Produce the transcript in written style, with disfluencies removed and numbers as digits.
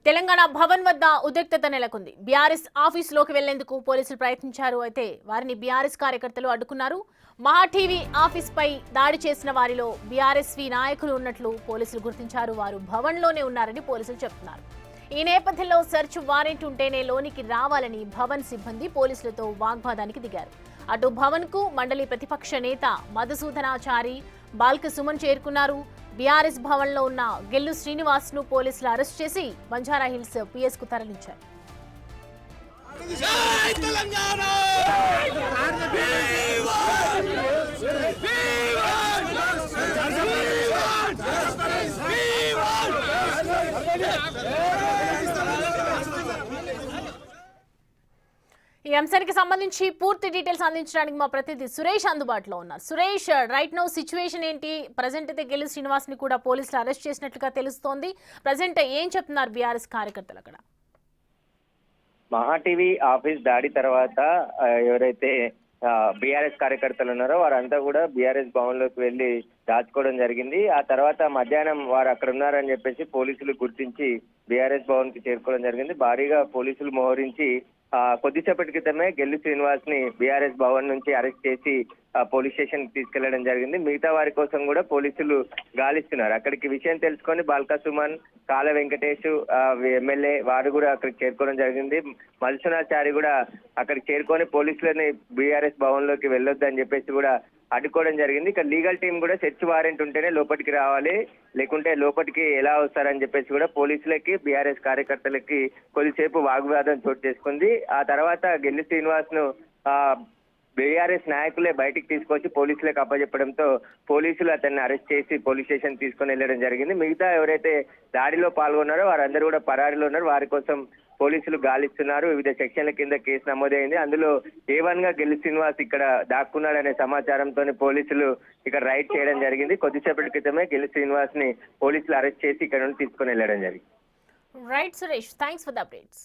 తెలంగాణ భవన్ వద్ద ఉద్రిక్తత నెలకొంది. బీఆర్ఎస్ ఆఫీసులోకి వెళ్లేందుకు పోలీసులు ప్రయత్నించారు. అయితే వారిని బీఆర్ఎస్ కార్యకర్తలు అడ్డుకున్నారు. మహా టీవీ ఆఫీస్ పై దాడి చేసిన వారిలో బీఆర్ఎస్వి నాయకులు ఉన్నట్లు పోలీసులు గుర్తించారు. వారు భవన్ లోనే ఉన్నారని పోలీసులు చెబుతున్నారు. ఈ నేపథ్యంలో సెర్చ్ వారెంట్ ఉంటేనే లోనికి రావాలని భవన్ సిబ్బంది పోలీసులతో వాగ్వాదానికి దిగారు. అటు భవన్ కు మండలి ప్రతిపక్ష నేత మధుసూదనాచారి, బాల్క సుమన్ చేరుకున్నారు. బీఆర్ఎస్ భవన్ లో ఉన్న గెల్లు శ్రీనివాస్ ను పోలీసులు అరెస్ట్ చేసి బంజారా హిల్స్ పిఎస్ కు తరలించారు. ఈ అంశానికి సంబంధించి పూర్తి డీటెయిల్స్ అందించడానికి మా ప్రతినిధి సురేష్ అందుబాటులో ఉన్నారు. సురేష్, రైట్ నౌ సిచ్యువేషన్ ఏంటి? ప్రజెంట్ అయితే గెల్లు శ్రీనివాస్ ని కూడా పోలీసులు అరెస్ట్ చేసినట్లుగా తెలుస్తోంది. ప్రజెంట్ ఏం చెప్తున్నారు బీఆర్ఎస్ కార్యకర్తలు అక్కడ? మహా టీవీ ఆఫీస్ దాడి తర్వాత ఎవరైతే బీఆర్ఎస్ కార్యకర్తలు ఉన్నారో వారంతా కూడా బీఆర్ఎస్ భవన్ లోకి వెళ్లి దాచుకోవడం జరిగింది. ఆ తర్వాత మధ్యాహ్నం వారు అక్కడ ఉన్నారని చెప్పేసి పోలీసులు గుర్తించి బీఆర్ఎస్ భవన్ కి చేరుకోవడం జరిగింది. భారీగా పోలీసులు మోహరించి కొద్దిసేపటి క్రితమే గెల్లు శ్రీనివాస్ ని బీఆర్ఎస్ భవన్ నుంచి అరెస్ట్ చేసి పోలీస్ స్టేషన్ కి తీసుకెళ్లడం జరిగింది. మిగతా వారి కోసం కూడా పోలీసులు గాలిస్తున్నారు. అక్కడికి విషయం తెలుసుకొని బాల్కా సుమన్, కాల వెంకటేష్ ఎమ్మెల్యే వారు కూడా అక్కడికి చేరుకోవడం జరిగింది. మధుసూదనాచారి కూడా అక్కడికి చేరుకొని పోలీసులని బీఆర్ఎస్ భవన్ లోకి వెళ్ళొద్దని చెప్పేసి కూడా అడ్డుకోవడం జరిగింది. ఇక లీగల్ టీం కూడా సెర్చ్ వారెంట్ ఉంటేనే లోపలికి రావాలి, లేకుంటే లోపలికి ఎలా వస్తారని చెప్పేసి కూడా పోలీసులకి బీఆర్ఎస్ కార్యకర్తలకి కొద్దిసేపు వాగ్వాదం చోటు చేసుకుంది. ఆ తర్వాత గెల్లు శ్రీనివాస్ ను బీఆర్ఎస్ నాయకులే బయటికి తీసుకొచ్చి పోలీసులకు అప్పచెప్పడంతో పోలీసులు అతన్ని అరెస్ట్ చేసి పోలీస్ స్టేషన్ తీసుకుని వెళ్ళడం జరిగింది. మిగతా ఎవరైతే దాడిలో పాల్గొన్నారో వారందరూ కూడా పరారీలో ఉన్నారు. వారి కోసం పోలీసులు గాలిస్తున్నారు. వివిధ సెక్షన్ల కింద కేసు నమోదైంది. అందులో A1 గా గెల్లు శ్రీనివాస్ ఇక్కడ దాక్కున్నాడనే సమాచారంతో పోలీసులు ఇక్కడ రైడ్ చేయడం జరిగింది. కొద్దిసేపటి క్రితమే గెల్లు శ్రీనివాస్ ని పోలీసులు అరెస్ట్ చేసి ఇక్కడ నుండి తీసుకుని వెళ్ళడం జరిగింది. Right Suresh, thanks for the updates.